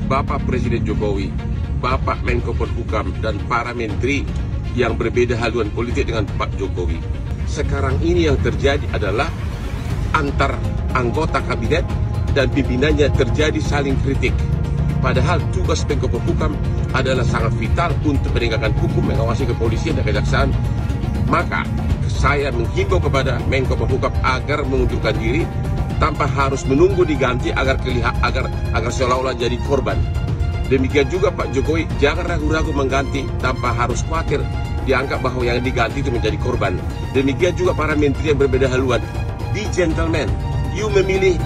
Bapak Presiden Jokowi, Bapak Menko Polhukam, dan para menteri yang berbeda haluan politik dengan Pak Jokowi. Sekarang ini yang terjadi adalah antar anggota kabinet dan pimpinannya terjadi saling kritik. Padahal tugas Menko Polhukam adalah sangat vital untuk penegakan hukum, mengawasi kepolisian dan kejaksaan. Maka saya menghimbau kepada Menko Polhukam agar mengundurkan diri tanpa harus menunggu diganti agar seolah-olah jadi korban. Demikian juga Pak Jokowi, jangan ragu-ragu mengganti tanpa harus khawatir dianggap bahwa yang diganti itu menjadi korban. Demikian juga para menteri yang berbeda haluan. Be gentleman. You memilih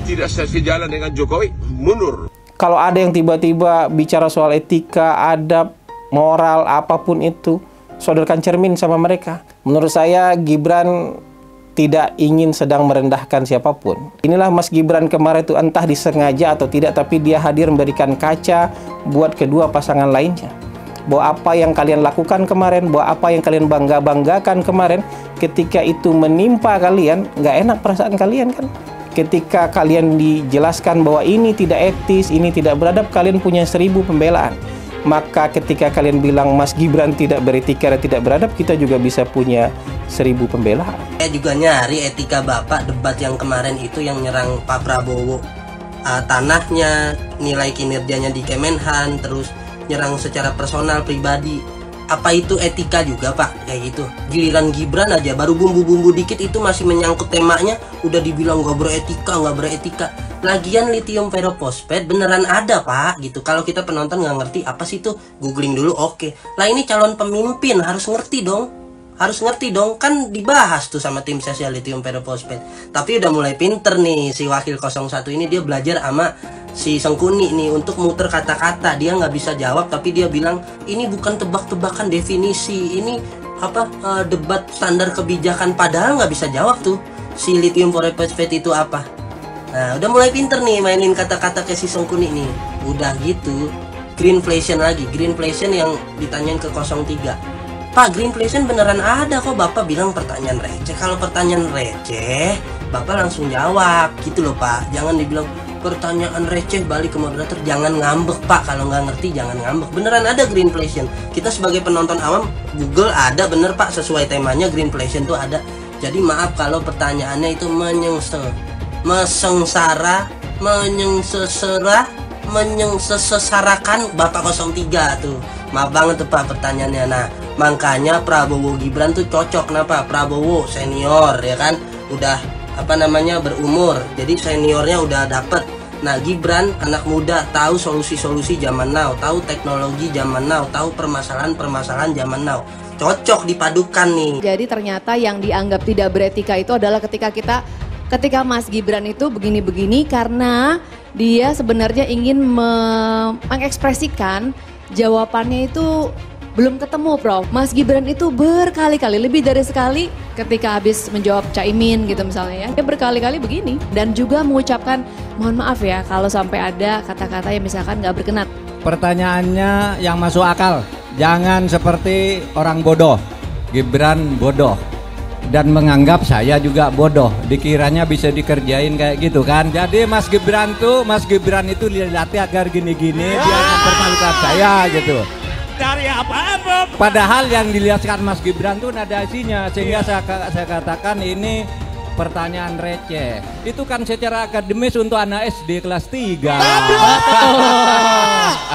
tidak sejalan dengan Jokowi, mundur. Kalau ada yang tiba-tiba bicara soal etika, adab, moral, apapun itu, sodorkan cermin sama mereka. Menurut saya Gibran tidak ingin sedang merendahkan siapapun. Inilah Mas Gibran kemarin itu entah disengaja atau tidak, tapi dia hadir memberikan kaca buat kedua pasangan lainnya. Bahwa apa yang kalian lakukan kemarin, bahwa apa yang kalian bangga-banggakan kemarin, ketika itu menimpa kalian, nggak enak perasaan kalian kan? Ketika kalian dijelaskan bahwa ini tidak etis, ini tidak beradab, kalian punya 1000 pembelaan. Maka ketika kalian bilang Mas Gibran tidak beretika dan tidak beradab, kita juga bisa punya 1000 pembelaan. Saya juga nyari etika Bapak debat yang kemarin itu yang nyerang Pak Prabowo, tanahnya, nilai kinerjanya di Kemenhan, terus nyerang secara personal pribadi. Apa itu etika juga Pak? Kayak gitu. Giliran Gibran aja baru bumbu-bumbu dikit itu masih menyangkut temanya, udah dibilang nggak beretika. Lagian lithium peroxide beneran ada Pak gitu. Kalau kita penonton nggak ngerti apa sih itu, googling dulu. Oke. Lah ini calon pemimpin harus ngerti dong. Kan dibahas tuh sama tim ses lithium peroxide. Tapi udah mulai pinter nih si wakil 01 ini, dia belajar sama si Sengkuni nih untuk muter kata-kata. Dia nggak bisa jawab tapi dia bilang ini bukan tebak-tebakan definisi, ini debat standar kebijakan, padahal nggak bisa jawab tuh si lithium peroxide itu apa. Nah, udah mulai pinter nih mainin kata-kata ke si Sengkuni nih. Udah gitu, greenflation lagi. Greenflation yang ditanyain ke 03. Pak, greenflation beneran ada kok. Bapak bilang pertanyaan receh. Kalau pertanyaan receh, Bapak langsung jawab gitu loh Pak. Jangan dibilang pertanyaan receh balik ke moderator. Jangan ngambek Pak. Kalau nggak ngerti jangan ngambek. Beneran ada greenflation. Kita sebagai penonton awam, Google ada bener Pak. Sesuai temanya greenflation tuh ada. Jadi maaf kalau pertanyaannya itu menyengsesarakan Bapak 03 tuh. Maaf banget tuh Pak pertanyaannya. Nah, makanya Prabowo Gibran tuh cocok. Kenapa? Prabowo senior ya kan, udah berumur, jadi seniornya udah dapet. Nah, Gibran anak muda, tahu solusi-solusi zaman now, tahu teknologi zaman now, tahu permasalahan zaman now. Cocok dipadukan nih. Jadi ternyata yang dianggap tidak beretika itu adalah ketika Mas Gibran itu begini-begini karena dia sebenarnya ingin mengekspresikan jawabannya itu belum ketemu Prof. Mas Gibran itu berkali-kali, lebih dari sekali ketika habis menjawab Caimin gitu misalnya ya. Dia berkali-kali begini dan juga mengucapkan mohon maaf ya kalau sampai ada kata-kata yang misalkan nggak berkenan. Pertanyaannya yang masuk akal, jangan seperti orang bodoh. Gibran bodoh dan menganggap saya juga bodoh, dikiranya bisa dikerjain kayak gitu kan. Jadi Mas Gibran itu dilatih agar gini-gini biar mempermalukan saya gitu. Dari apa? Padahal yang dilihatkan Mas Gibran tuh nada isinya, sehingga saya katakan ini pertanyaan receh. Itu kan secara akademis untuk anak SD kelas 3.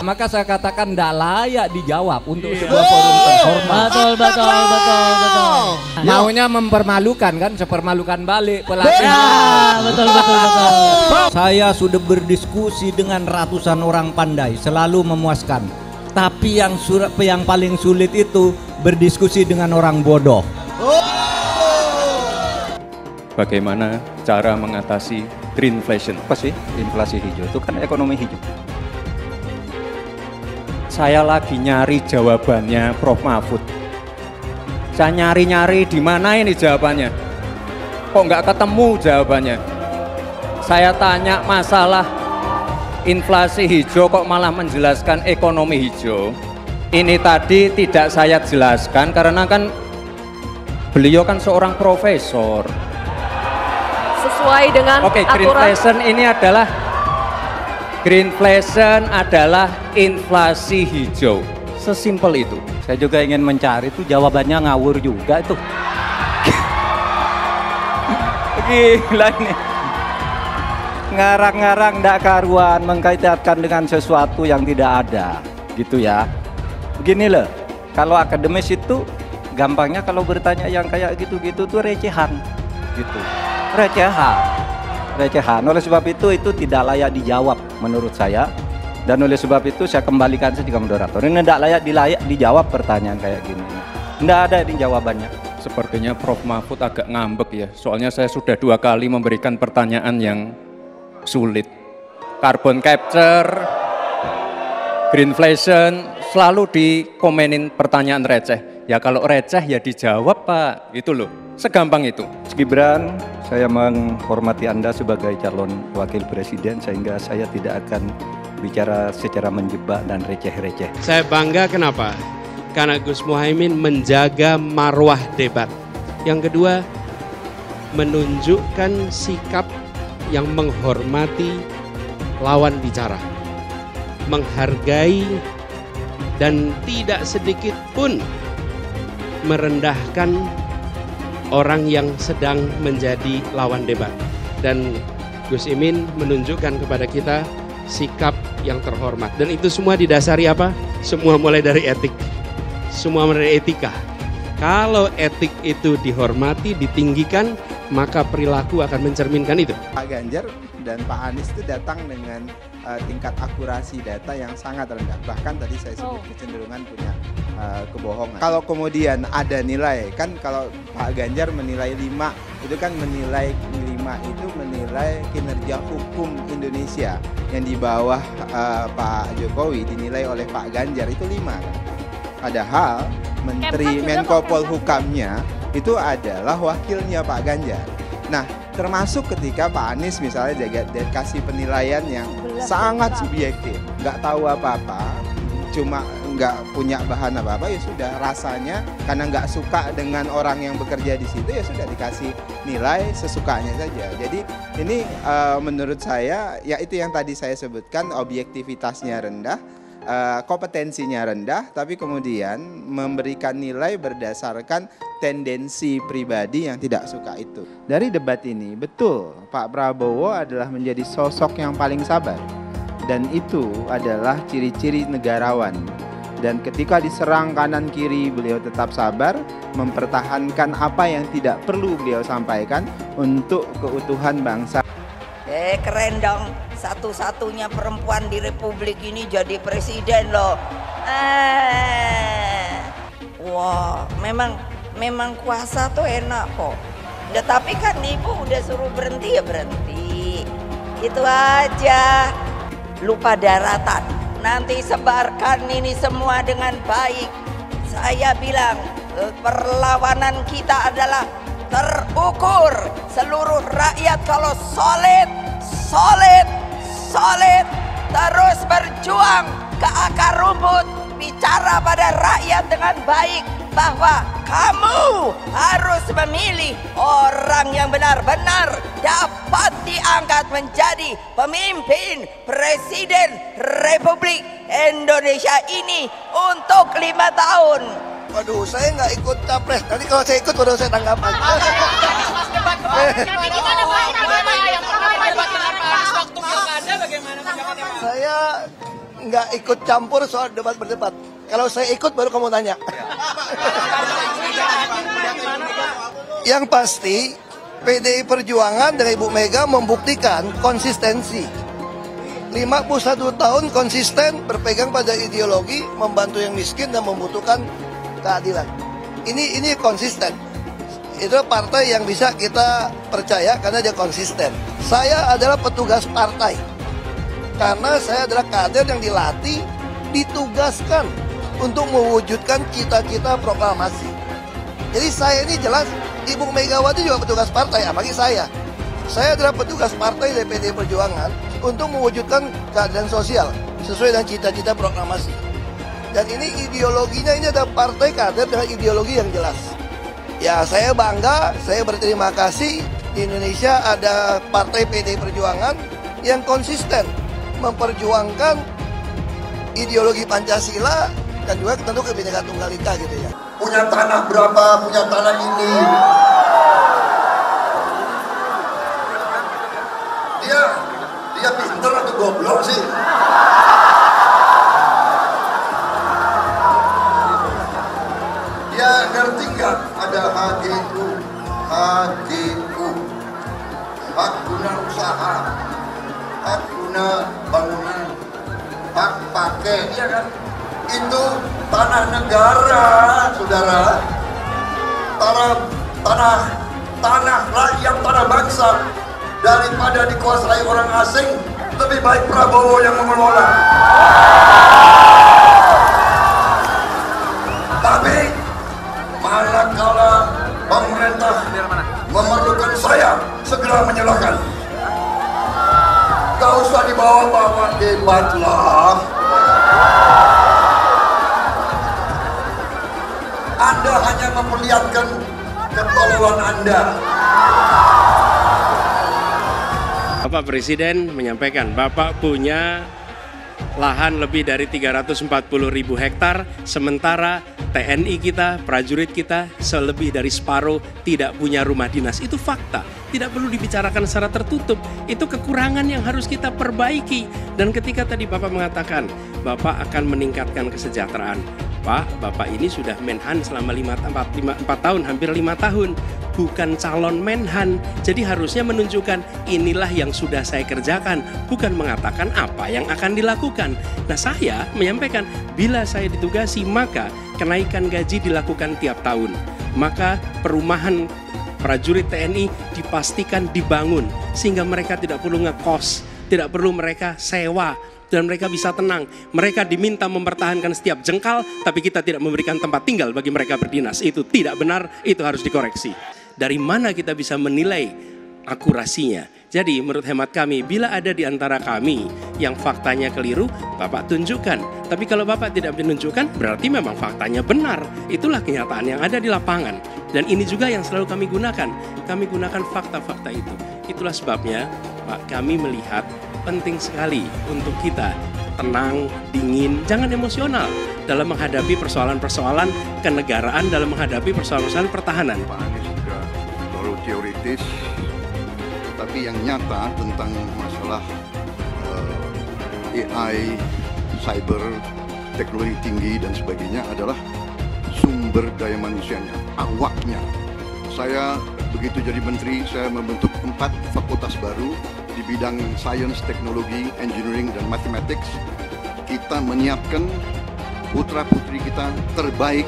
Maka saya katakan tidak layak dijawab untuk sebuah forum terhormat. Betul. Maunya mempermalukan kan, sepermalukan balik pelatih. Betul. Saya sudah berdiskusi dengan ratusan orang pandai, selalu memuaskan. Tapi yang paling sulit itu berdiskusi dengan orang bodoh. Bagaimana cara mengatasi greenflation? Apa sih inflasi hijau? Itu kan ekonomi hijau. Saya lagi nyari jawabannya Prof. Mahfud. Saya nyari-nyari di mana ini jawabannya. Kok nggak ketemu jawabannya? Saya tanya masalah inflasi hijau kok malah menjelaskan ekonomi hijau. Ini tadi tidak saya jelaskan karena kan beliau kan seorang profesor. Sesuai dengan aturan. Greenflation ini adalah Greenflation adalah inflasi hijau. Sesimpel itu. Saya juga ingin mencari itu jawabannya ngawur juga itu. Gila ini. Ngarang-ngarang ndak karuan mengkaitkan dengan sesuatu yang tidak ada. Gitu ya. Begini loh. Kalau akademis itu gampangnya kalau bertanya yang kayak gitu-gitu tuh recehan. Gitu. Recehan. Oleh sebab itu tidak layak dijawab menurut saya. Dan oleh sebab itu saya kembalikan saja ke moderator. Ini tidak layak dijawab pertanyaan kayak gini. Tidak ada di jawabannya. Sepertinya Prof. Mahfud agak ngambek ya. Soalnya saya sudah 2 kali memberikan pertanyaan yang sulit. Carbon capture, greenflation, selalu dikomenin pertanyaan receh. Ya kalau receh ya dijawab Pak. Gitu loh. Segampang itu. Mas Gibran, saya menghormati Anda sebagai calon wakil presiden sehingga saya tidak akan bicara secara menjebak dan receh-receh. Saya bangga kenapa? Karena Gus Muhaimin menjaga marwah debat. Yang kedua, menunjukkan sikap yang menghormati lawan bicara. Menghargai dan tidak sedikit pun merendahkan orang yang sedang menjadi lawan debat. Dan Gus Imin menunjukkan kepada kita sikap yang terhormat. Dan itu semua didasari apa? Semua mulai dari etik. Semua mulai dari etika. Kalau etik itu dihormati, ditinggikan, maka perilaku akan mencerminkan itu. Pak Ganjar dan Pak Anies itu datang dengan tingkat akurasi data yang sangat rendah. Bahkan tadi saya sebut kecenderungan punya kebohongan. Kalau kemudian ada nilai, kan kalau Pak Ganjar menilai 5, itu kan menilai 5 itu menilai kinerja hukum Indonesia. Yang di bawah Pak Jokowi dinilai oleh Pak Ganjar itu 5 kan. Padahal Menteri Menko Polhukamnya itu adalah wakilnya Pak Ganjar. Nah, termasuk ketika Pak Anies misalnya kasih penilaian yang sangat subjektif, nggak tahu apa-apa, cuma nggak punya bahan apa-apa, ya sudah rasanya karena nggak suka dengan orang yang bekerja di situ, ya sudah dikasih nilai sesukanya saja. Jadi ini menurut saya, ya itu yang tadi saya sebutkan, objektivitasnya rendah, kompetensinya rendah, tapi kemudian memberikan nilai berdasarkan tendensi pribadi yang tidak suka itu. Dari debat ini, betul Pak Prabowo adalah menjadi sosok yang paling sabar. Dan itu adalah ciri-ciri negarawan. Dan ketika diserang kanan kiri, beliau tetap sabar, mempertahankan apa yang tidak perlu beliau sampaikan untuk keutuhan bangsa. Keren dong, satu-satunya perempuan di Republik ini jadi presiden loh. Wah, memang kuasa tuh enak kok. Udah, tapi kan ibu udah suruh berhenti ya berhenti. Itu aja. Lupa daratan. Nanti sebarkan ini semua dengan baik. Saya bilang perlawanan kita adalah terukur. Seluruh rakyat kalau solid, terus berjuang ke akar rumput, bicara pada rakyat dengan baik bahwa kamu harus memilih orang yang benar-benar dapat diangkat menjadi pemimpin Presiden Republik Indonesia ini untuk 5 tahun. Waduh, saya nggak ikut capres. Nanti kalau saya ikut baru saya tanggapan. Saya nggak ikut campur soal debat berdebat. Kalau saya ikut baru kamu tanya. Yang pasti PDI Perjuangan dari Ibu Mega membuktikan konsistensi. 51 tahun konsisten berpegang pada ideologi, membantu yang miskin dan membutuhkan keadilan. Ini konsisten. Itu partai yang bisa kita percaya karena dia konsisten. Saya adalah petugas partai. Karena saya adalah kader yang dilatih, ditugaskan untuk mewujudkan cita-cita proklamasi. Jadi saya ini jelas, Ibu Megawati juga petugas partai, apalagi saya. Saya adalah petugas partai DPD Perjuangan untuk mewujudkan keadilan sosial sesuai dengan cita-cita proklamasi. Dan ini ideologinya, ini ada partai kader dengan ideologi yang jelas. Ya, saya bangga, saya berterima kasih di Indonesia ada partai PD Perjuangan yang konsisten memperjuangkan ideologi Pancasila dan juga tentu Kebinekaan Tunggal Ika gitu ya. Punya tanah berapa, punya tanah ini. Dia pinter atau goblok sih? Dia ngerti nggak ada HGU, hak guna usaha, hak guna bangunan, hak pakai, ya kan? Itu tanah negara, saudara. Tanah rakyat, tanah bangsa. Daripada dikuasai orang asing, lebih baik Prabowo yang mengelola. Tapi manakala pemerintah memerlukan saya, segera menyalahkan. Gak usah dibawa-bawa debat lah. Anda hanya memperlihatkan ketololan Anda. Bapak Presiden menyampaikan, Bapak punya lahan lebih dari 340.000 hektar, sementara TNI kita, prajurit kita, selebih dari separuh tidak punya rumah dinas. Itu fakta, tidak perlu dibicarakan secara tertutup. Itu kekurangan yang harus kita perbaiki. Dan ketika tadi Bapak mengatakan, Bapak akan meningkatkan kesejahteraan. Pak, Bapak ini sudah Menhan selama 4 tahun, hampir 5 tahun. Bukan calon Menhan, jadi harusnya menunjukkan inilah yang sudah saya kerjakan, bukan mengatakan apa yang akan dilakukan. Nah, saya menyampaikan bila saya ditugasi maka kenaikan gaji dilakukan tiap tahun, maka perumahan prajurit TNI dipastikan dibangun sehingga mereka tidak perlu ngekos, tidak perlu mereka sewa, dan mereka bisa tenang. Mereka diminta mempertahankan setiap jengkal, tapi kita tidak memberikan tempat tinggal bagi mereka berdinas. Itu tidak benar, itu harus dikoreksi. Dari mana kita bisa menilai akurasinya? Jadi menurut hemat kami, bila ada di antara kami yang faktanya keliru, Bapak tunjukkan. Tapi kalau Bapak tidak menunjukkan, berarti memang faktanya benar. Itulah kenyataan yang ada di lapangan. Dan ini juga yang selalu kami gunakan. Kami gunakan fakta-fakta itu. Itulah sebabnya, Pak, kami melihat penting sekali untuk kita tenang, dingin, jangan emosional dalam menghadapi persoalan-persoalan kenegaraan, dalam menghadapi persoalan-persoalan pertahanan. Pak Anies sudah terlalu teoritis, tapi yang nyata tentang masalah AI, cyber, teknologi tinggi dan sebagainya adalah sumber daya manusianya, awaknya. Saya begitu jadi menteri, saya membentuk 4 fakultas baru di bidang sains, teknologi, engineering, dan mathematics. Kita menyiapkan putra-putri kita terbaik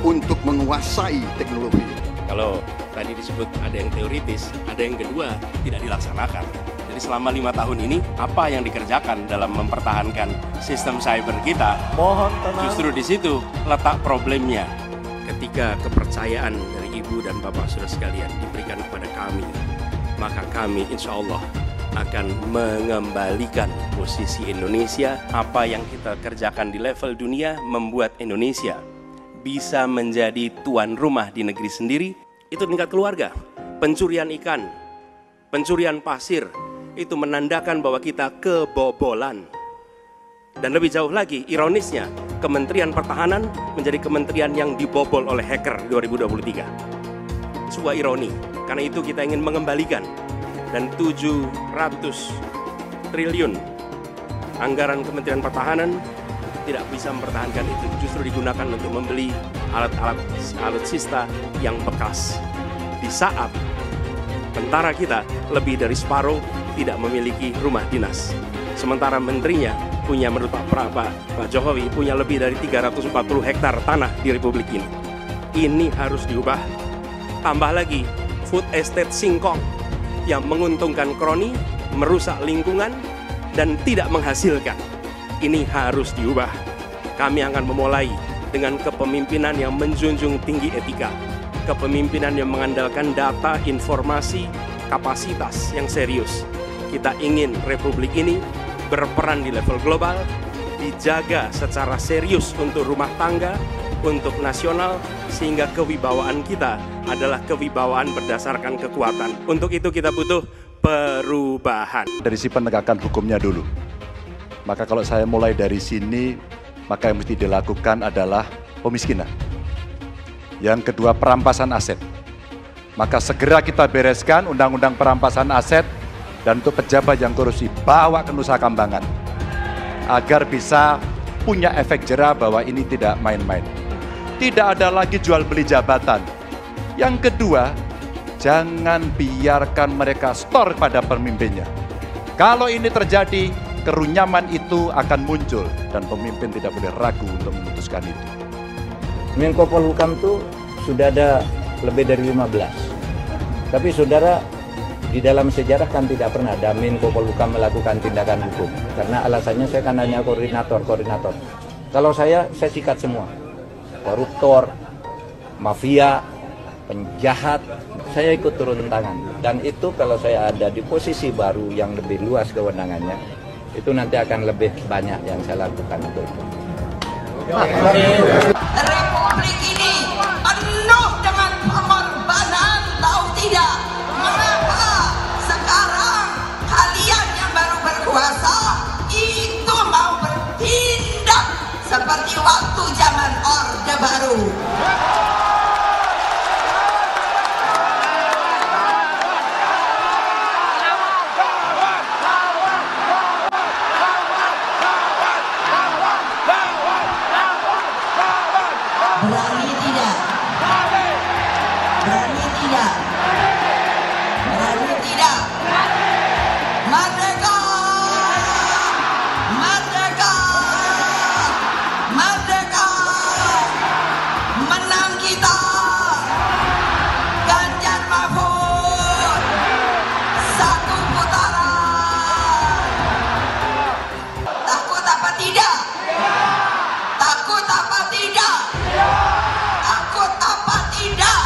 untuk menguasai teknologi. Kalau tadi disebut ada yang teoritis, ada yang kedua tidak dilaksanakan. Jadi selama 5 tahun ini, apa yang dikerjakan dalam mempertahankan sistem cyber kita? Mohon tenang. Justru di situ letak problemnya. Ketika kepercayaan dari Ibu dan Bapak Saudara sekalian diberikan kepada kami, maka kami insya Allah akan mengembalikan posisi Indonesia. Apa yang kita kerjakan di level dunia membuat Indonesia bisa menjadi tuan rumah di negeri sendiri. Itu tingkat keluarga. Pencurian ikan, pencurian pasir, itu menandakan bahwa kita kebobolan. Dan lebih jauh lagi, ironisnya, Kementerian Pertahanan menjadi kementerian yang dibobol oleh hacker 2023. Sebuah ironi, karena itu kita ingin mengembalikan. Dan 700 triliun anggaran Kementerian Pertahanan tidak bisa mempertahankan itu, justru digunakan untuk membeli alat-alat alutsista yang bekas. Di saat tentara kita lebih dari separuh tidak memiliki rumah dinas. Sementara menterinya punya, menurut Pak Jokowi, punya lebih dari 340 hektar tanah di Republik ini. Ini harus diubah. Tambah lagi, food estate singkong yang menguntungkan kroni, merusak lingkungan, dan tidak menghasilkan. Ini harus diubah. Kami akan memulai dengan kepemimpinan yang menjunjung tinggi etika, kepemimpinan yang mengandalkan data, informasi, kapasitas yang serius. Kita ingin Republik ini berperan di level global, dijaga secara serius untuk rumah tangga, untuk nasional, sehingga kewibawaan kita adalah kewibawaan berdasarkan kekuatan. Untuk itu kita butuh perubahan. Dari si penegakan hukumnya dulu. Maka kalau saya mulai dari sini, maka yang mesti dilakukan adalah pemiskinan. Yang kedua, perampasan aset. Maka segera kita bereskan undang-undang perampasan aset, dan untuk pejabat yang korupsi bawa ke Nusa Kambangan agar bisa punya efek jera bahwa ini tidak main-main. Tidak ada lagi jual beli jabatan. Yang kedua, jangan biarkan mereka store pada pemimpinnya. Kalau ini terjadi, kerunyaman itu akan muncul dan pemimpin tidak boleh ragu untuk memutuskan itu. Menko Polhukam itu sudah ada lebih dari 15. Tapi saudara, di dalam sejarah kan tidak pernah ada Menko Polhukam melakukan tindakan hukum. Karena alasannya saya kan hanya koordinator. Kalau saya sikat semua. Koruptor, mafia, penjahat, saya ikut turun tangan. Dan itu kalau saya ada di posisi baru yang lebih luas kewenangannya, itu nanti akan lebih banyak yang saya lakukan untuk itu. Republik ini penuh dengan pengorbanan, tahu tidak? Mengapa sekarang kalian yang baru berkuasa itu mau bertindak seperti waktu zaman Orde Baru? Berani tidak? Berani tidak? Berani tidak? Merdeka! Merdeka! Merdeka! Menang kita! Ganjar Mahfud! Satu putaran! Takut apa tidak? Takut apa tidak? Takut apa tidak?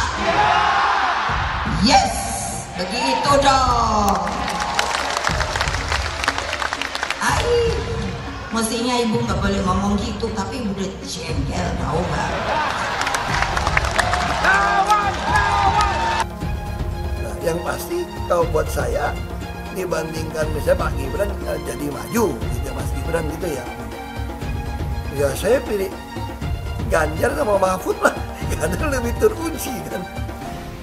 Yes, begitu dong. Mestinya ibu nggak boleh ngomong gitu, tapi udah jengkel tahu nggak? Nah, yang pasti kalau buat saya dibandingkan misalnya Pak Gibran jadi maju, gitu Mas Gibran gitu ya. Ya saya pilih Ganjar sama Mahfud lah, karena lebih teruji kan.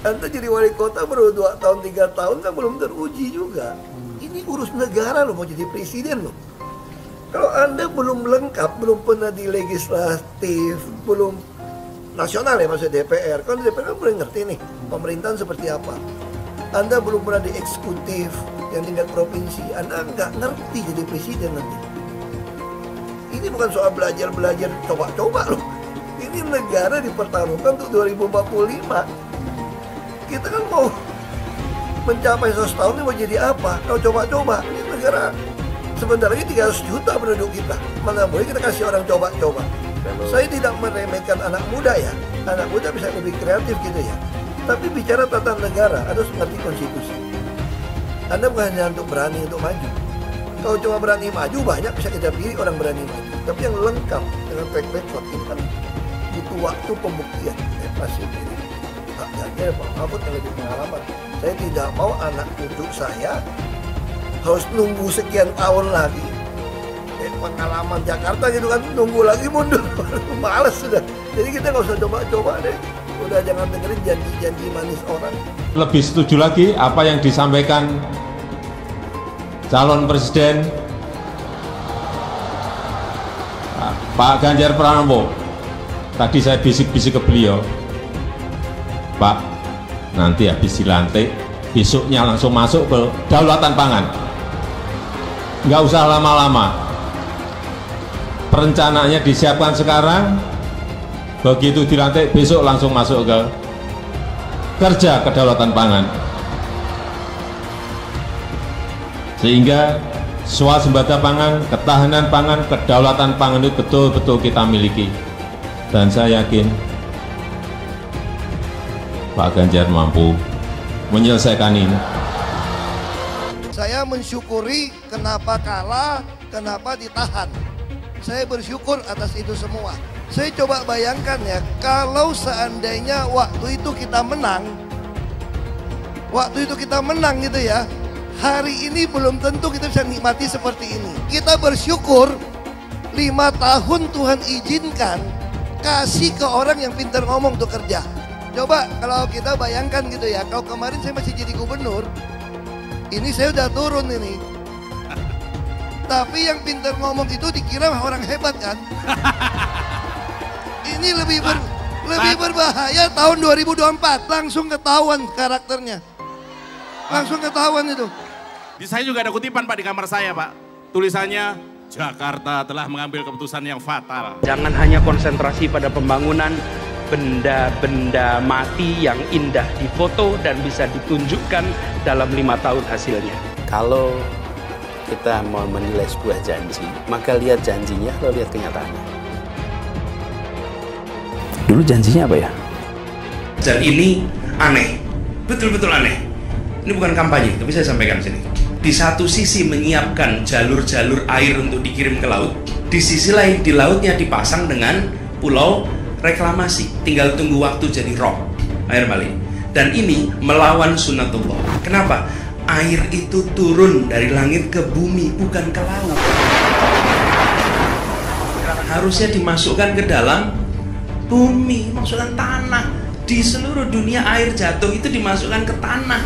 Anda jadi wali kota baru 2 tahun 3 tahun kan belum teruji juga. Ini urus negara loh, mau jadi presiden loh. Kalau Anda belum lengkap, belum pernah di legislatif, belum nasional ya maksudnya DPR, kan DPR kan belum ngerti nih pemerintahan seperti apa. Anda belum pernah di eksekutif yang tingkat provinsi, Anda nggak ngerti jadi presiden nanti. Ini bukan soal belajar-belajar coba-coba loh. Ini negara dipertaruhkan untuk 2045. Kita kan mau mencapai 100 tahun ini mau jadi apa? Kalau coba-coba, ini negara sebentar lagi 300 juta penduduk kita. Mana boleh kita kasih orang coba-coba. Saya tidak meremehkan anak muda ya. Anak muda bisa lebih kreatif gitu ya. Tapi bicara tata negara, harus mengerti konstitusi. Anda bukan hanya untuk berani untuk maju. Kalau cuma berani maju, banyak bisa kita pilih orang berani maju. Tapi yang lengkap dengan track record ini kan itu waktu pembuktian. Pasti pilih Pak Ganjar, Pak Mahfud yang lebih pengalaman. Saya tidak mau anak cucu saya harus nunggu sekian tahun lagi. Pengalaman Jakarta gitu kan, nunggu lagi mundur. Males sudah. Jadi kita nggak usah coba-coba deh. Udah jangan dengerin janji-janji manis orang. Lebih setuju lagi apa yang disampaikan calon presiden Pak Ganjar Pranowo. Tadi saya bisik-bisik ke beliau, Pak, nanti habis dilantik, besoknya langsung masuk ke kedaulatan pangan. Nggak usah lama-lama. Perencanaannya disiapkan sekarang, begitu dilantik besok langsung masuk ke kerja kedaulatan pangan. Sehingga swasembada pangan, ketahanan pangan, kedaulatan pangan itu betul-betul kita miliki. Dan saya yakin Pak Ganjar mampu menyelesaikan ini. Saya mensyukuri kenapa kalah, kenapa ditahan. Saya bersyukur atas itu semua. Saya coba bayangkan ya, kalau seandainya waktu itu kita menang gitu ya, Hari ini belum tentu kita bisa nikmati seperti ini. Kita bersyukur 5 tahun Tuhan izinkan kasih ke orang yang pintar ngomong untuk kerja. Coba kalau kita bayangkan gitu ya, kalau kemarin saya masih jadi gubernur, ini saya udah turun ini. Tapi yang pintar ngomong itu dikira orang hebat kan? Ini lebih berbahaya tahun 2024, langsung ketahuan karakternya. Langsung ketahuan itu. Di saya juga ada kutipan Pak di kamar saya Pak. Tulisannya, Jakarta telah mengambil keputusan yang fatal. Jangan hanya konsentrasi pada pembangunan benda-benda mati yang indah difoto dan bisa ditunjukkan dalam 5 tahun hasilnya. Kalau kita mau menilai sebuah janji, maka lihat janjinya atau lihat kenyataannya. Dulu janjinya apa ya? Dan ini aneh, betul-betul aneh. Ini bukan kampanye, tapi saya sampaikan di sini. Di satu sisi menyiapkan jalur-jalur air untuk dikirim ke laut, di sisi lain di lautnya dipasang dengan pulau reklamasi, tinggal tunggu waktu jadi rob, air malih. Dan ini melawan sunnatullah. Kenapa? Air itu turun dari langit ke bumi, bukan ke laut. Harusnya dimasukkan ke dalam bumi, masukkan tanah. Di seluruh dunia air jatuh itu dimasukkan ke tanah.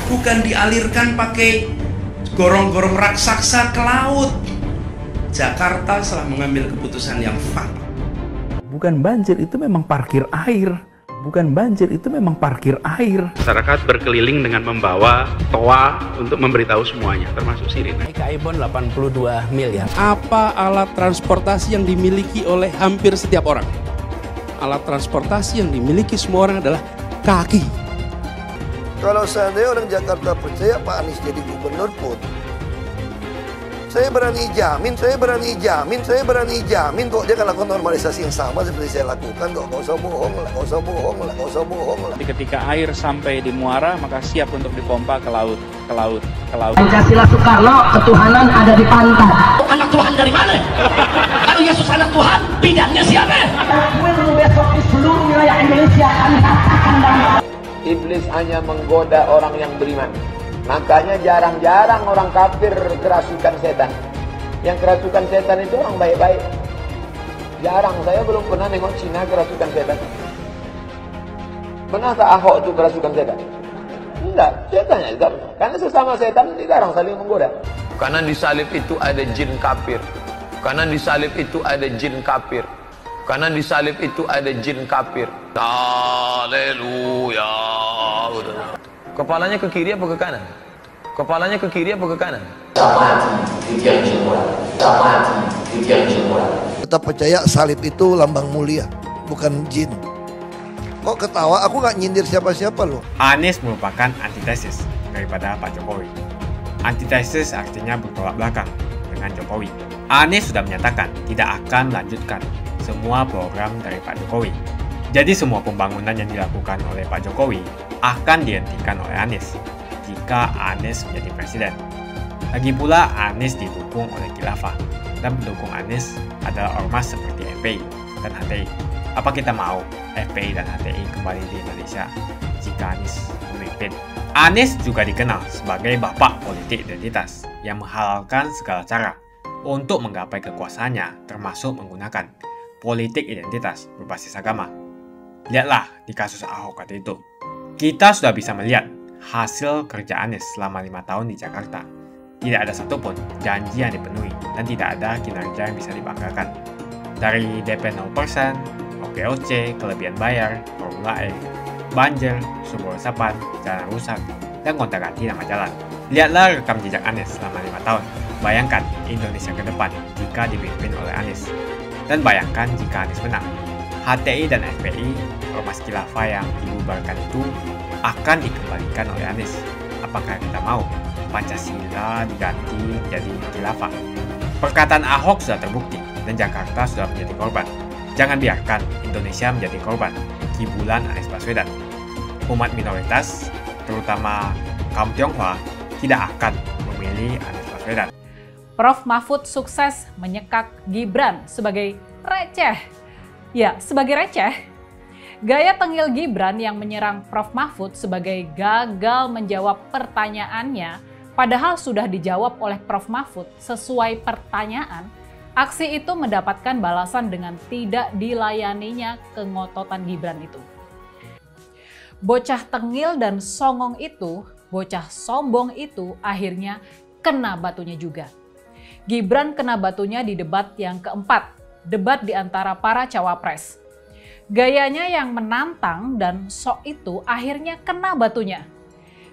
Bukan dialirkan pakai gorong-gorong raksasa ke laut. Jakarta telah mengambil keputusan yang fatal. Bukan banjir, itu memang parkir air. Bukan banjir, itu memang parkir air. Masyarakat berkeliling dengan membawa toa untuk memberitahu semuanya, termasuk sirine. Aibon 82 miliar. Apa alat transportasi yang dimiliki oleh hampir setiap orang? Alat transportasi yang dimiliki semua orang adalah kaki. Kalau seandainya orang Jakarta percaya Pak Anies jadi gubernur pun, saya berani jamin kok dia akan lakukan normalisasi yang sama seperti saya lakukan kok. Gak usah bohong lah. Ketika air sampai di muara, maka siap untuk dipompa ke laut. Pancasila Soekarno, ketuhanan ada di pantai. Anak Tuhan dari mana? Kalau Yesus anak Tuhan, bidangnya siapa? Besok di seluruh wilayah Indonesia kami katakan damai. Iblis hanya menggoda orang yang beriman. Makanya jarang-jarang orang kafir kerasukan setan. Yang kerasukan setan itu orang baik-baik. Jarang, saya belum pernah nengok Cina kerasukan setan. Pernahkah Ahok itu kerasukan setan? Enggak, setannya juga. Karena sesama setan dilarang saling menggoda. Karena di salib itu ada jin kafir. Karena di salib itu ada jin kafir. Karena di salib itu ada jin kafir. Haleluya. Kepalanya ke kiri apa ke kanan? Kepalanya ke kiri apa ke kanan? Tetap percaya salib itu lambang mulia, bukan jin. Kok ketawa? Aku nggak nyindir siapa-siapa loh. Anies merupakan antitesis daripada Pak Jokowi. Antitesis artinya bertolak belakang dengan Jokowi. Anies sudah menyatakan tidak akan melanjutkan semua program dari Pak Jokowi. Jadi semua pembangunan yang dilakukan oleh Pak Jokowi akan dihentikan oleh Anies jika Anies menjadi presiden. Lagi pula Anies didukung oleh khilafah dan pendukung Anies adalah ormas seperti FPI dan HTI. Apa kita mau FPI dan HTI kembali di Indonesia jika Anies memimpin? Anies juga dikenal sebagai bapak politik identitas yang menghalalkan segala cara untuk menggapai kekuasaannya, termasuk menggunakan politik identitas berbasis agama. Lihatlah di kasus Ahok waktu itu. Kita sudah bisa melihat hasil kerja Anies selama 5 tahun di Jakarta. Tidak ada satupun janji yang dipenuhi dan tidak ada kinerja yang bisa dibanggakan. Dari DP 0%, OKOC, kelebihan bayar, Formula E, banjir, sumber resapan, jalan rusak, dan gonta-ganti nama jalan. Lihatlah rekam jejak Anies selama 5 tahun. Bayangkan Indonesia ke depan jika dipimpin oleh Anies. Dan bayangkan jika Anies menang. HTI dan FPI, ormas khilafah yang dibubarkan itu akan dikembalikan oleh Anies. Apakah kita mau Pancasila diganti jadi khilafah? Perkataan Ahok sudah terbukti dan Jakarta sudah menjadi korban. Jangan biarkan Indonesia menjadi korban kibulan Anies Baswedan. Umat minoritas, terutama kaum Tionghoa, tidak akan memilih Anies Baswedan. Prof. Mahfud sukses menyekak Gibran sebagai receh. Ya, sebagai receh. Gaya tengil Gibran yang menyerang Prof. Mahfud sebagai gagal menjawab pertanyaannya, padahal sudah dijawab oleh Prof. Mahfud sesuai pertanyaan, aksi itu mendapatkan balasan dengan tidak dilayaninya kengototan Gibran itu. Bocah tengil dan songong itu, bocah sombong itu akhirnya kena batunya juga. Gibran kena batunya di debat yang keempat, debat di antara para cawapres. Gayanya yang menantang dan sok itu akhirnya kena batunya.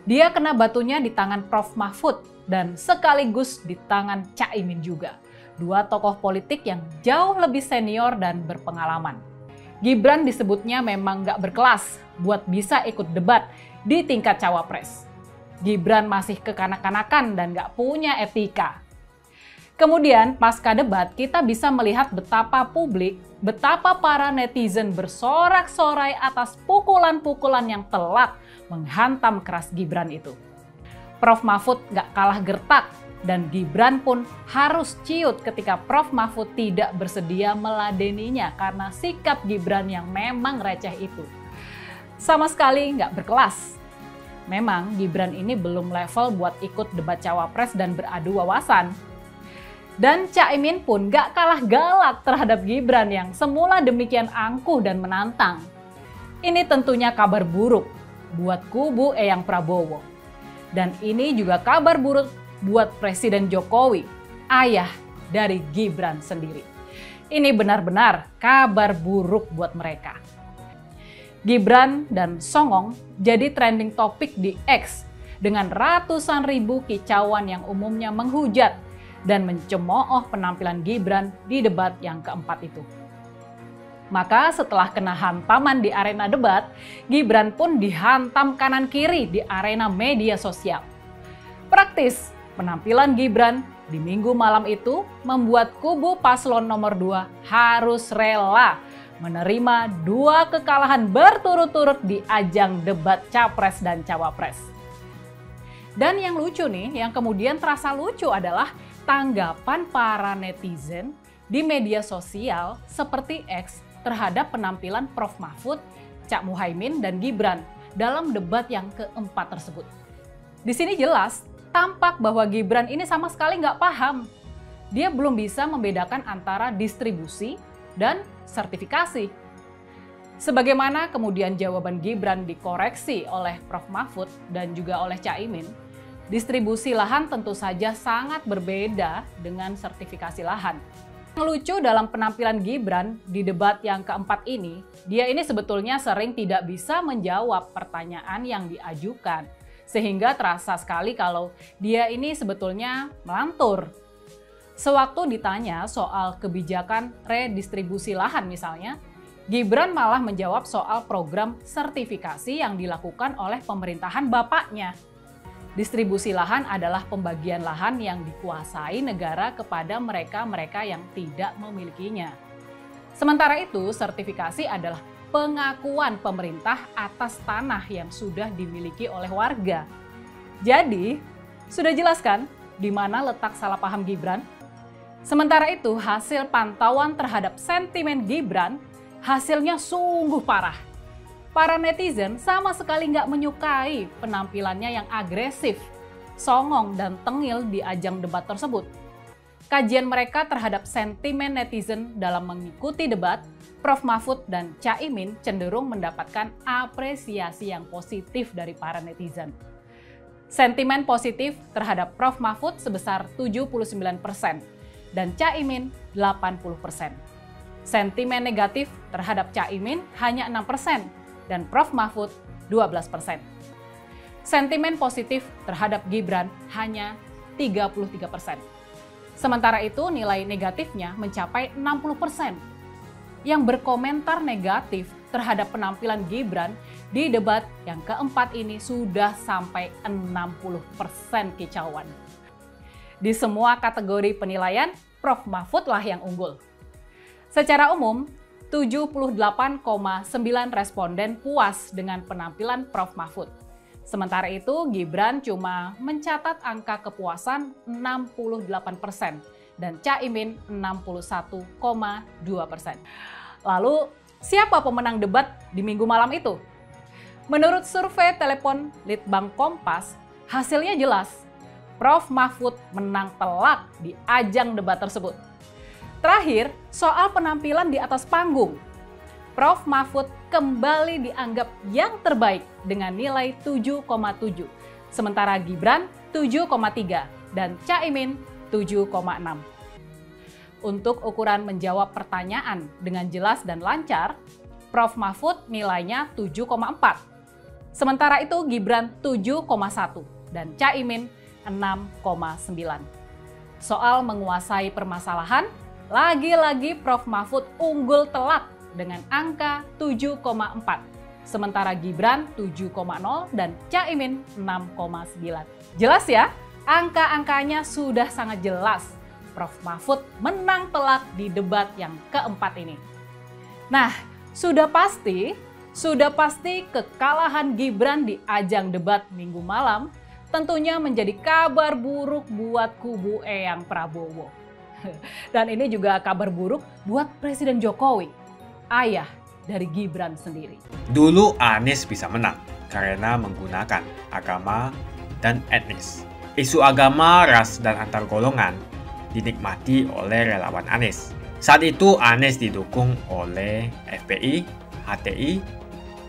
Dia kena batunya di tangan Prof. Mahfud dan sekaligus di tangan Caimin juga. Dua tokoh politik yang jauh lebih senior dan berpengalaman. Gibran disebutnya memang gak berkelas buat bisa ikut debat di tingkat cawapres. Gibran masih kekanak-kanakan dan gak punya etika. Kemudian pasca debat kita bisa melihat betapa publik, betapa para netizen bersorak-sorai atas pukulan-pukulan yang telak menghantam keras Gibran itu. Prof. Mahfud gak kalah gertak dan Gibran pun harus ciut ketika Prof. Mahfud tidak bersedia meladeninya karena sikap Gibran yang memang receh itu. Sama sekali gak berkelas. Memang Gibran ini belum level buat ikut debat cawapres dan beradu wawasan. Dan Caimin pun gak kalah galak terhadap Gibran yang semula demikian angkuh dan menantang. Ini tentunya kabar buruk buat kubu Eyang Prabowo. Dan ini juga kabar buruk buat Presiden Jokowi, ayah dari Gibran sendiri. Ini benar-benar kabar buruk buat mereka. Gibran dan songong jadi trending topik di X dengan ratusan ribu kicauan yang umumnya menghujat dan mencemooh penampilan Gibran di debat yang keempat itu. Maka setelah kena hantaman di arena debat, Gibran pun dihantam kanan kiri di arena media sosial. Praktis, penampilan Gibran di Minggu malam itu membuat kubu paslon nomor 2 harus rela menerima 2 kekalahan berturut-turut di ajang debat capres dan cawapres. Dan yang lucu nih, yang kemudian terasa lucu adalah tanggapan para netizen di media sosial seperti X terhadap penampilan Prof. Mahfud, Cak Muhaimin, dan Gibran dalam debat yang keempat tersebut. Di sini jelas tampak bahwa Gibran ini sama sekali nggak paham. Dia belum bisa membedakan antara distribusi dan sertifikasi. Sebagaimana kemudian jawaban Gibran dikoreksi oleh Prof. Mahfud dan juga oleh Caimin, distribusi lahan tentu saja sangat berbeda dengan sertifikasi lahan. Yang lucu dalam penampilan Gibran di debat yang keempat ini, dia ini sebetulnya sering tidak bisa menjawab pertanyaan yang diajukan. Sehingga terasa sekali kalau dia ini sebetulnya melantur. Sewaktu ditanya soal kebijakan redistribusi lahan misalnya, Gibran malah menjawab soal program sertifikasi yang dilakukan oleh pemerintahan bapaknya. Distribusi lahan adalah pembagian lahan yang dikuasai negara kepada mereka-mereka yang tidak memilikinya. Sementara itu, sertifikasi adalah pengakuan pemerintah atas tanah yang sudah dimiliki oleh warga. Jadi, sudah jelas kan di mana letak salah paham Gibran? Sementara itu, hasil pantauan terhadap sentimen Gibran, hasilnya sungguh parah. Para netizen sama sekali nggak menyukai penampilannya yang agresif, songong, dan tengil di ajang debat tersebut. Kajian mereka terhadap sentimen netizen dalam mengikuti debat, Prof. Mahfud dan Caimin cenderung mendapatkan apresiasi yang positif dari para netizen. Sentimen positif terhadap Prof. Mahfud sebesar 79% dan Caimin 80%. Sentimen negatif terhadap Caimin hanya 6%. Dan Prof. Mahfud 12%. Sentimen positif terhadap Gibran hanya 33%. Sementara itu nilai negatifnya mencapai 60%. Yang berkomentar negatif terhadap penampilan Gibran di debat yang keempat ini sudah sampai 60% kicauan. Di semua kategori penilaian, Prof. Mahfud lah yang unggul. Secara umum, 78,9 responden puas dengan penampilan Prof. Mahfud. Sementara itu, Gibran cuma mencatat angka kepuasan 68% dan Caimin 61,2%. Lalu, Siapa pemenang debat di minggu malam itu? Menurut survei telepon Litbang Kompas, hasilnya jelas. Prof. Mahfud menang telak di ajang debat tersebut. Terakhir, soal penampilan di atas panggung. Prof. Mahfud kembali dianggap yang terbaik dengan nilai 7,7. Sementara Gibran 7,3 dan Caimin 7,6. Untuk ukuran menjawab pertanyaan dengan jelas dan lancar, Prof. Mahfud nilainya 7,4. Sementara itu Gibran 7,1 dan Caimin 6,9. Soal menguasai permasalahan, lagi-lagi Prof. Mahfud unggul telak dengan angka 7,4. Sementara Gibran 7,0 dan Caimin 6,9. Jelas ya, angka-angkanya sudah sangat jelas. Prof. Mahfud menang telak di debat yang keempat ini. Nah, sudah pasti kekalahan Gibran di ajang debat minggu malam tentunya menjadi kabar buruk buat kubu Eyang Prabowo. Dan ini juga kabar buruk buat Presiden Jokowi, ayah dari Gibran sendiri. Dulu Anies bisa menang karena menggunakan agama dan etnis. Isu agama, ras, dan antar golongan dinikmati oleh relawan Anies. Saat itu Anies didukung oleh FPI, HTI,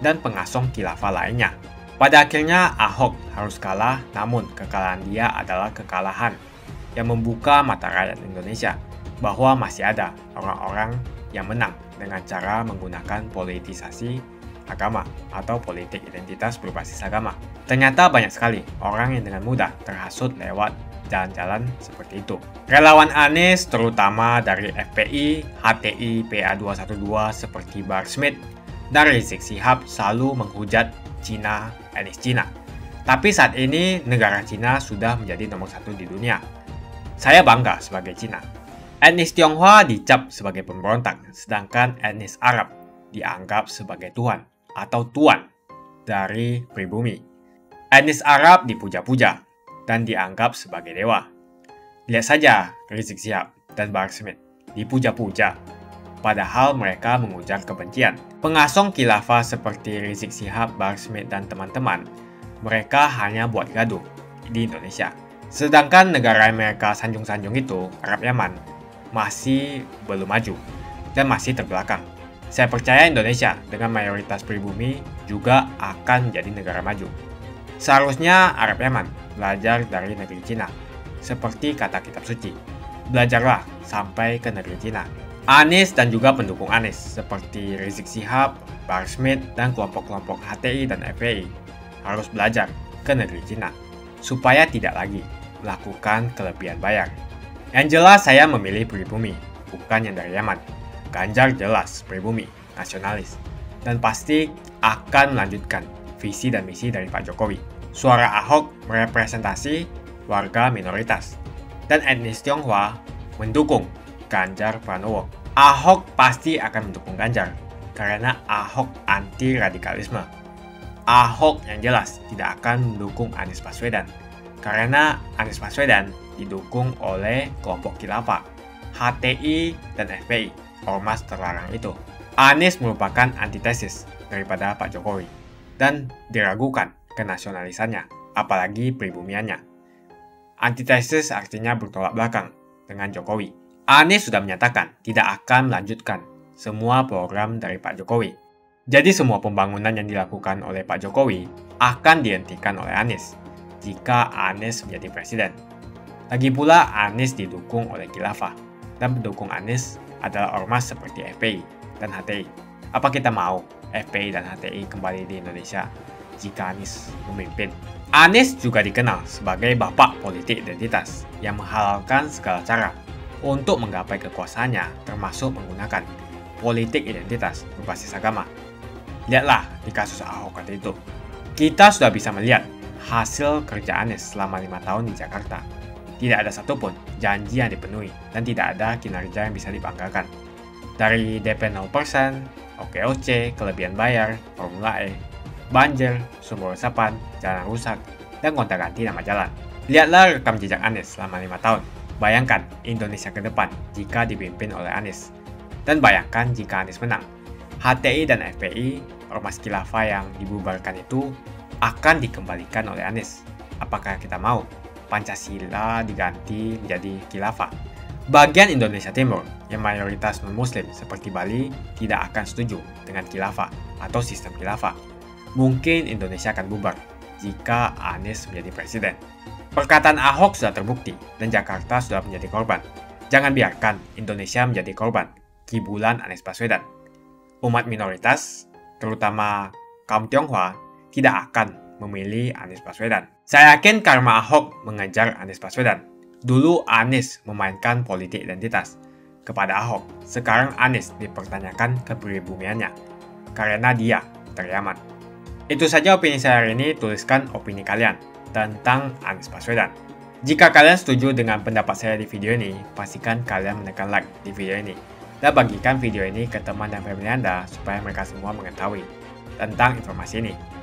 dan pengasong khilafah lainnya. Pada akhirnya Ahok harus kalah, namun kekalahan dia adalah kekalahan yang membuka mata rakyat Indonesia bahwa masih ada orang-orang yang menang dengan cara menggunakan politisasi agama atau politik identitas berbasis agama. Ternyata banyak sekali orang yang dengan mudah terhasut lewat jalan-jalan seperti itu. Relawan Anies terutama dari FPI, HTI, PA212 seperti Bahar Smith dan Rizik Syihab selalu menghujat Cina, etnis Cina. Tapi saat ini negara Cina sudah menjadi nomor 1 di dunia. Saya bangga sebagai Cina. Etnis Tionghoa dicap sebagai pemberontak, sedangkan etnis Arab dianggap sebagai Tuhan atau tuan dari pribumi. Etnis Arab dipuja-puja dan dianggap sebagai dewa. Lihat saja Rizik Syihab dan Bahar Smith dipuja-puja, padahal mereka mengujar kebencian. Pengasong khilafah seperti Rizik Syihab, Bahar Smith, dan teman-teman, mereka hanya buat gaduh di Indonesia. Sedangkan negara yang mereka sanjung-sanjung itu, Arab Yaman, masih belum maju dan masih terbelakang. Saya percaya Indonesia dengan mayoritas pribumi juga akan menjadi negara maju. Seharusnya Arab Yaman belajar dari negeri Cina. Seperti kata kitab suci, belajarlah sampai ke negeri Cina. Anies dan juga pendukung Anies seperti Rizik Syihab, Bahar Smith, dan kelompok-kelompok HTI dan FPI harus belajar ke negeri Cina supaya tidak lagi melakukan kelebihan bayar. Yang jelas saya memilih pribumi, bukan yang dari Yaman. Ganjar jelas pribumi, nasionalis, dan pasti akan melanjutkan visi dan misi dari Pak Jokowi. Suara Ahok merepresentasi warga minoritas, dan etnis Tionghoa mendukung Ganjar Pranowo. Ahok pasti akan mendukung Ganjar, karena Ahok anti radikalisme. Ahok yang jelas tidak akan mendukung Anies Baswedan, karena Anies Baswedan didukung oleh kelompok khilafah, HTI, dan FPI, ormas terlarang itu. Anies merupakan antitesis daripada Pak Jokowi, dan diragukan kenasionalisannya, apalagi pribumiannya. Antitesis artinya bertolak belakang dengan Jokowi. Anies sudah menyatakan tidak akan melanjutkan semua program dari Pak Jokowi. Jadi semua pembangunan yang dilakukan oleh Pak Jokowi akan dihentikan oleh Anies jika Anies menjadi presiden. Lagi pula Anies didukung oleh khilafah, dan pendukung Anies adalah ormas seperti FPI dan HTI. Apa kita mau FPI dan HTI kembali di Indonesia jika Anies memimpin? Anies juga dikenal sebagai bapak politik identitas yang menghalalkan segala cara untuk menggapai kekuasaannya, termasuk menggunakan politik identitas berbasis agama. Lihatlah di kasus Ahok waktu itu. Kita sudah bisa melihat hasil kerja Anies selama 5 tahun di Jakarta. Tidak ada satupun janji yang dipenuhi dan tidak ada kinerja yang bisa dibanggakan. Dari DP 0%, OKOC, kelebihan bayar, Formula E, banjir, sumber resapan, jalan rusak, dan gonta-ganti nama jalan. Lihatlah rekam jejak Anies selama 5 tahun. Bayangkan Indonesia ke depan jika dipimpin oleh Anies. Dan bayangkan jika Anies menang. HTI dan FPI, ormas khilafah yang dibubarkan itu akan dikembalikan oleh Anies. Apakah kita mau Pancasila diganti menjadi khilafah? Bagian Indonesia Timur yang mayoritas non-muslim seperti Bali tidak akan setuju dengan khilafah atau sistem khilafah. Mungkin Indonesia akan bubar jika Anies menjadi presiden. Perkataan Ahok sudah terbukti dan Jakarta sudah menjadi korban. Jangan biarkan Indonesia menjadi korban kibulan Anies Baswedan. Umat minoritas, terutama kaum Tionghoa, tidak akan memilih Anies Baswedan. Saya yakin karma Ahok mengejar Anies Baswedan. Dulu Anies memainkan politik identitas kepada Ahok. Sekarang Anies dipertanyakan kepribumiannya karena dia teriaman. Itu saja opini saya hari ini. Tuliskan opini kalian tentang Anies Baswedan. Jika kalian setuju dengan pendapat saya di video ini, pastikan kalian menekan like di video ini dan bagikan video ini ke teman dan family Anda supaya mereka semua mengetahui tentang informasi ini.